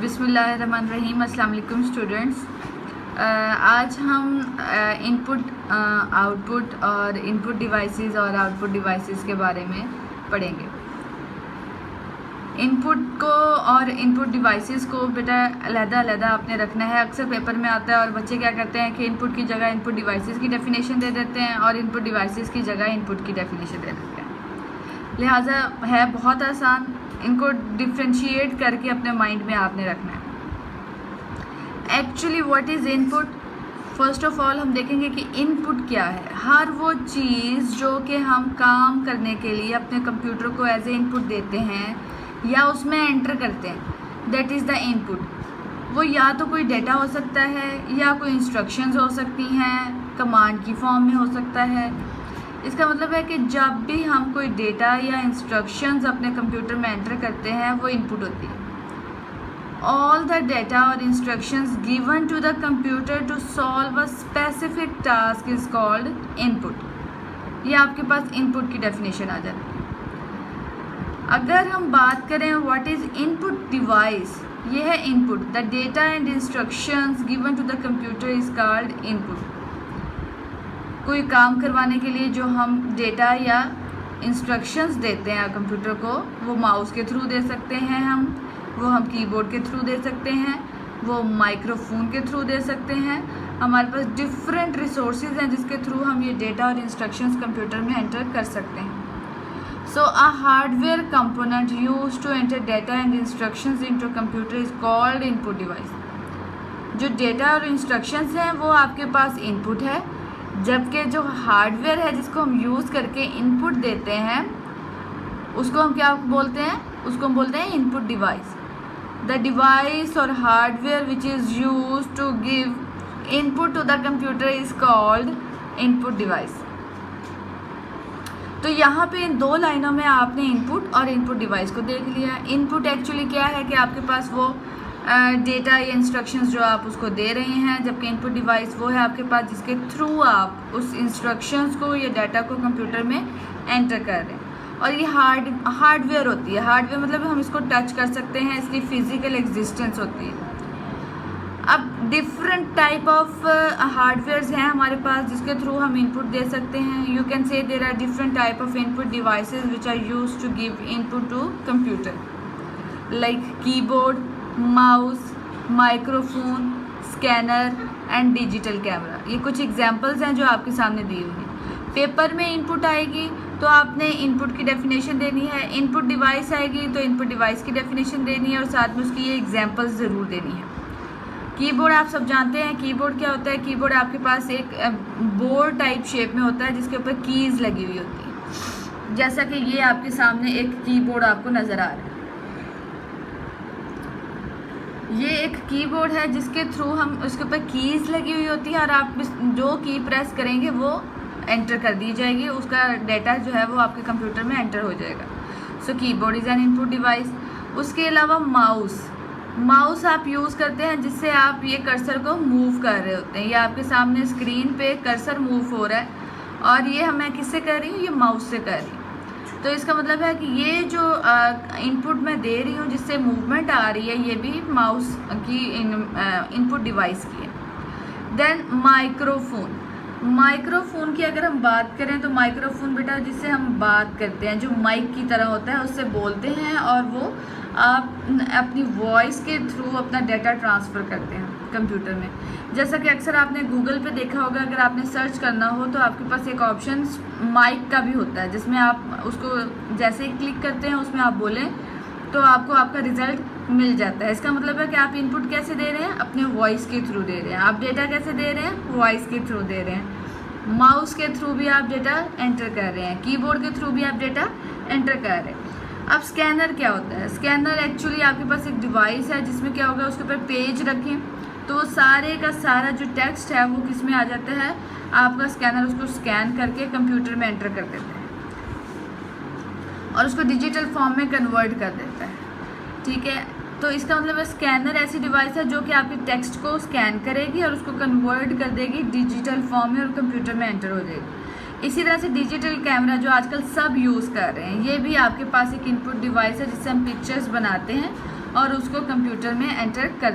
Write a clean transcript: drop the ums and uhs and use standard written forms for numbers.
बिस्मिल्लाहिर्रहमानिर्रहीम। अस्सलाम वालेकुम स्टूडेंट्स। आज हम इनपुट आउटपुट और इनपुट डिवाइसेस और आउटपुट डिवाइसेस के बारे में पढ़ेंगे। इनपुट को और इनपुट डिवाइसेस को बेटा अलग-अलग आपने रखना है। अक्सर पेपर में आता है और बच्चे क्या करते हैं कि इनपुट की जगह इनपुट डिवाइसेस की डेफिनेशन दे देते हैं और इनपुट डिवाइसेस की जगह इनपुट की डेफिनेशन दे देते हैं। लिहाजा है बहुत आसान, इनको डिफ्रेंशिएट करके अपने माइंड में आपने रखना है। Actually what is input? First of all हम देखेंगे कि इनपुट क्या है। हर वो चीज़ जो कि हम काम करने के लिए अपने कंप्यूटर को एज ए इनपुट देते हैं या उसमें एंटर करते हैं, दैट इज़ द इनपुट। वो या तो कोई डेटा हो सकता है या कोई इंस्ट्रक्शंस हो सकती हैं, कमांड की फॉर्म में हो सकता है। इसका मतलब है कि जब भी हम कोई डेटा या इंस्ट्रक्शंस अपने कंप्यूटर में एंटर करते हैं वो इनपुट होती है। ऑल द डेटा और instructions given to the computer to solve a specific task is called input. ये आपके पास इनपुट की डेफिनेशन आ जाती है। अगर हम बात करें व्हाट इज़ इनपुट डिवाइस, ये है input. The data and instructions given to the computer is called input. कोई काम करवाने के लिए जो हम डेटा या इंस्ट्रक्शंस देते हैं कंप्यूटर को, वो माउस के थ्रू दे सकते हैं वो हम कीबोर्ड के थ्रू दे सकते हैं, वो माइक्रोफोन के थ्रू दे सकते हैं। हमारे पास डिफरेंट रिसोर्सेज हैं जिसके थ्रू हम ये डेटा और इंस्ट्रक्शंस कंप्यूटर में एंटर कर सकते हैं। So a hardware component used to enter data and instructions into computer is called input device. जो डेटा और इंस्ट्रक्शंस हैं वो आपके पास इनपुट है, जबकि जो हार्डवेयर है जिसको हम यूज़ करके इनपुट देते हैं उसको हम क्या बोलते हैं? उसको हम बोलते हैं इनपुट डिवाइस। द डिवाइस और hardware which is use to give input to the computer is called input device. तो यहाँ पे इन दो लाइनों में आपने इनपुट और इनपुट डिवाइस को देख लिया। इनपुट एक्चुअली क्या है कि आपके पास वो डेटा या इंस्ट्रक्शंस जो आप उसको दे रहे हैं, जबकि इनपुट डिवाइस वो है आपके पास जिसके थ्रू आप उस इंस्ट्रक्शंस को या डाटा को कंप्यूटर में एंटर कर रहे हैं। और ये हार्डवेयर होती है। हार्डवेयर मतलब हम इसको टच कर सकते हैं, इसकी फिजिकल एग्जिस्टेंस होती है। अब डिफरेंट टाइप ऑफ हार्डवेयर्स हैं हमारे पास जिसके थ्रू हम इनपुट दे सकते हैं। You can say there are different type of input devices which are used to give input to computer, like keyboard, mouse, microphone, scanner and digital camera. ये कुछ examples हैं जो आपके सामने दी हुई हैं। पेपर में इनपुट आएगी तो आपने इनपुट की डेफिनेशन देनी है, इनपुट डिवाइस आएगी तो इनपुट डिवाइस की डेफिनेशन देनी है और साथ में उसकी ये एग्जांपल्स ज़रूर देनी है। कीबोर्ड आप सब जानते हैं, कीबोर्ड क्या होता है? कीबोर्ड आपके पास एक बोर्ड टाइप शेप में होता है जिसके ऊपर कीज़ लगी हुई होती है, जैसा कि ये आपके सामने एक कीबोर्ड आपको नज़र आ रहा है। ये एक कीबोर्ड है जिसके थ्रू हम उसके ऊपर कीज़ लगी हुई होती है और आप जो की प्रेस करेंगे वो एंटर कर दी जाएगी, उसका डेटा जो है वो आपके कंप्यूटर में एंटर हो जाएगा। So keyboard is an input device. उसके अलावा माउस आप यूज़ करते हैं जिससे आप ये कर्सर को मूव कर रहे होते हैं। ये आपके सामने स्क्रीन पे कर्सर मूव हो रहा है और ये मैं किससे कर रही हूँ? ये माउस से कर रही हूँ। तो इसका मतलब है कि ये जो इनपुट मैं दे रही हूँ जिससे मूवमेंट आ रही है, ये भी माउस की इनपुट डिवाइस की है। देन माइक्रोफोन की अगर हम बात करें तो माइक्रोफोन बेटा जिससे हम बात करते हैं, जो माइक की तरह होता है, उससे बोलते हैं और वो आप अपनी वॉइस के थ्रू अपना डेटा ट्रांसफ़र करते हैं कंप्यूटर में। जैसा कि अक्सर आपने गूगल पे देखा होगा, अगर आपने सर्च करना हो तो आपके पास एक ऑप्शन माइक का भी होता है जिसमें आप उसको जैसे ही क्लिक करते हैं उसमें आप बोलें तो आपको आपका रिज़ल्ट मिल जाता है। इसका मतलब है कि आप इनपुट कैसे दे रहे हैं? अपने वॉइस के थ्रू दे रहे हैं। आप डेटा कैसे दे रहे हैं? वॉइस के थ्रू दे रहे हैं। माउस के थ्रू भी आप डेटा एंटर कर रहे हैं, कीबोर्ड के थ्रू भी आप डेटा एंटर कर रहे हैं। अब स्कैनर क्या होता है? स्कैनर एक्चुअली आपके पास एक डिवाइस है जिसमें क्या होगा, उसके ऊपर पेज रखें तो सारे का सारा जो टेक्स्ट है वो किस में आ जाता है? आपका स्कैनर उसको स्कैन करके कंप्यूटर में एंटर कर देता है और उसको डिजिटल फॉर्म में कन्वर्ट कर देता है। ठीक है, तो इसका मतलब है स्कैनर ऐसी डिवाइस है जो कि आपके टेक्स्ट को स्कैन करेगी और उसको कन्वर्ट कर देगी डिजिटल फॉर्म में और कंप्यूटर में एंटर हो जाएगी। इसी तरह से डिजिटल कैमरा जो आजकल सब यूज़ कर रहे हैं, ये भी आपके पास एक इनपुट डिवाइस है जिससे हम पिक्चर्स बनाते हैं और उसको कंप्यूटर में एंटर कर